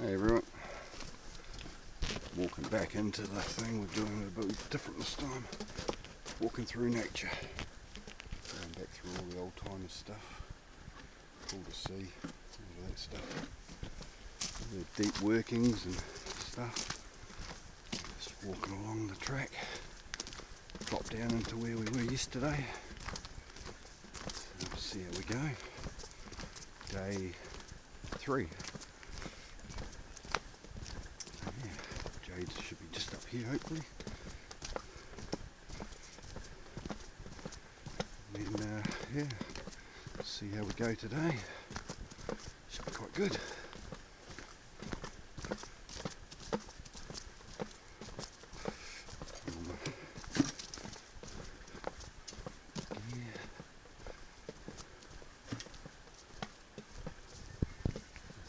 Hey everyone, walking back into the thing. We're doing it a bit different this time. Walking through nature, going back through all the old timer stuff. Cool to see all that stuff, the deep workings and stuff. Just walking along the track, drop down into where we were yesterday. So we'll see how we go. Day 3. Jade should be just up here hopefully. And then yeah, see how we go today. Should be quite good.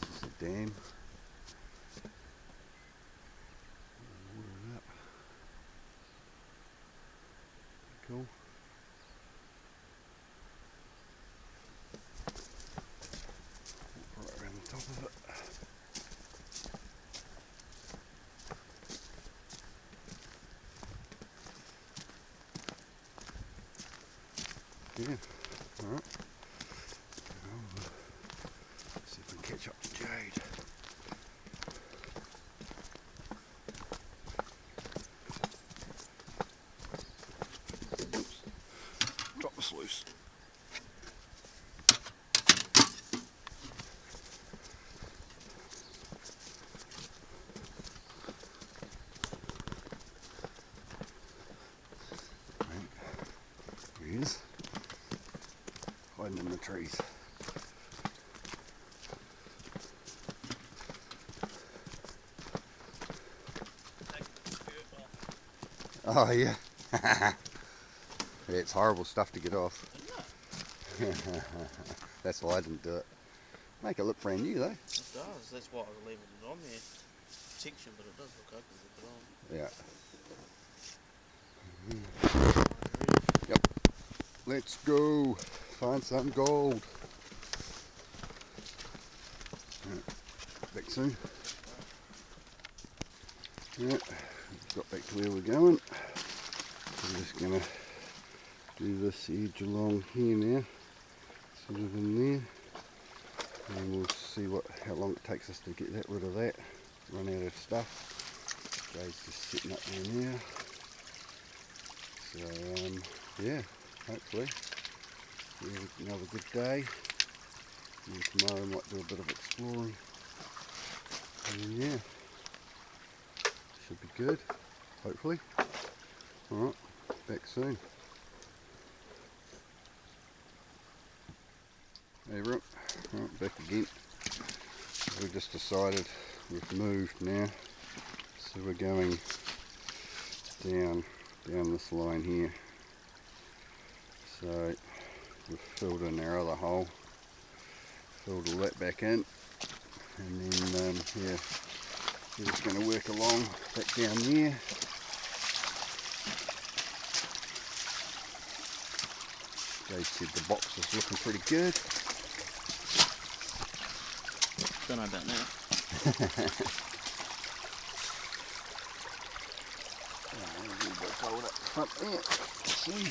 This is the dam. Water up. Cool. Right around the top of it. Yeah, alright. Let's see if we can catch up to Jade. Oops. Drop this loose. There he is. Hiding in the trees. Oh yeah. Yeah, it's horrible stuff to get off. That's why I didn't do it. Make it look brand new though. It does, that's why I labelled it on there. Protection, but it does look ugly with it on. Yeah. Yep. Let's go find some gold. Back soon. Yeah, got back to where we're going. I'm just gonna do this edge along here now, sort of in there, and we'll see how long it takes us to get rid of that. Run out of stuff. Jade's just sitting up there now. So yeah, hopefully another good day. And tomorrow I might do a bit of exploring. And yeah, should be good. Hopefully. All right, back soon. Hey everyone, right, back again. We just decided we've moved now, so we're going down this line here. So we've filled in our other hole, filled all that back in, and then yeah, we're just going to work along back down there. They said the box is looking pretty good. Don't know about now. A little bit cold up the front there. See?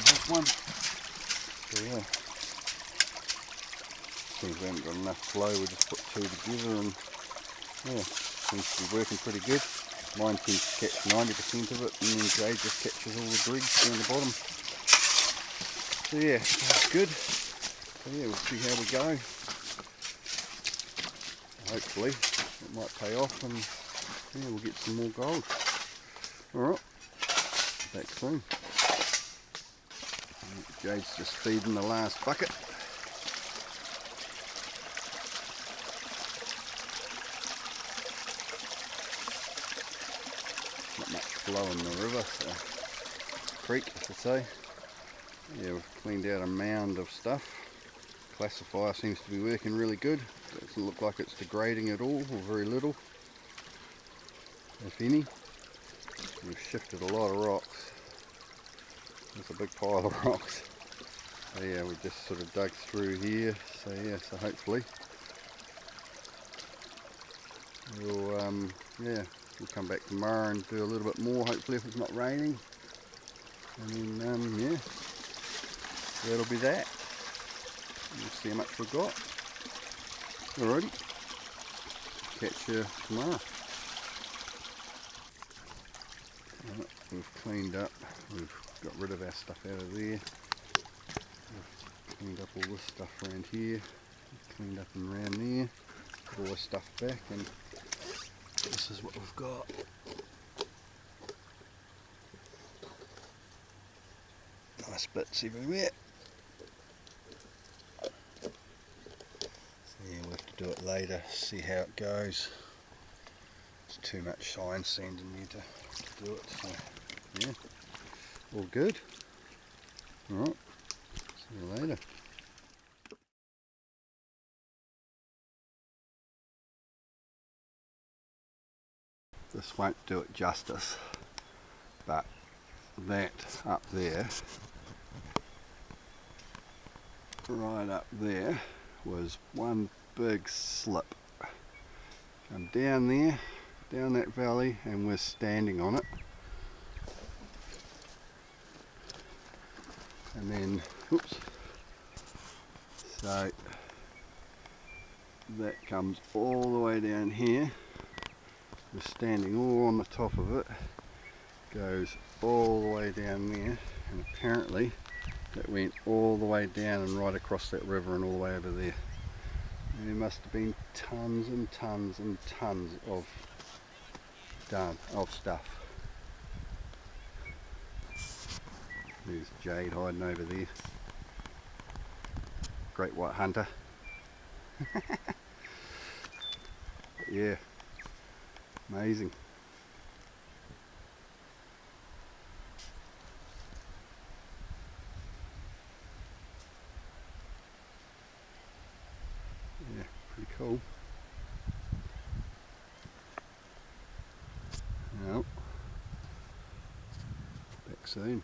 This one. So yeah. Seems we haven't got enough flow, we just put 2 together and yeah, seems to be working pretty good. Mine tends to catch 90% of it, and then Jade just catches all the dregs down the bottom. So yeah, that's good. So yeah, we'll see how we go. Hopefully it might pay off and yeah, we'll get some more gold. Alright, back soon. Jade's just feeding the last bucket. Not much flow in the river, so creek I should say. Yeah, we've cleaned out a mound of stuff. Classifier seems to be working really good. Doesn't look like it's degrading at all, or very little, if any. We've shifted a lot of rocks. There's a big pile of rocks. So yeah, we just sort of dug through here. So yeah, so hopefully we'll we'll come back tomorrow and do a little bit more. Hopefully, if it's not raining, and then yeah, that'll be that. We'll see how much we've got. Alrighty, catch you tomorrow. Right, we've cleaned up, we've got rid of our stuff out of there. We've cleaned up all this stuff around here, cleaned up and around there, put all this stuff back, and this is what we've got. Nice bits everywhere. So yeah, we'll have to do it later, see how it goes. There's too much shine sand in there to do it, so yeah, all good. Alright, see you later. This won't do it justice, but that up there, right up there, was one big slip. Come down there, down that valley, and we're standing on it. And then, oops, so that comes all the way down here. We're standing all on the top of it, goes all the way down there, and apparently it went all the way down and right across that river and all the way over there. And there must have been tons and tons and tons of stuff. There's Jade hiding over there. Great white hunter. But yeah, amazing. Yeah, pretty cool. Well, back soon.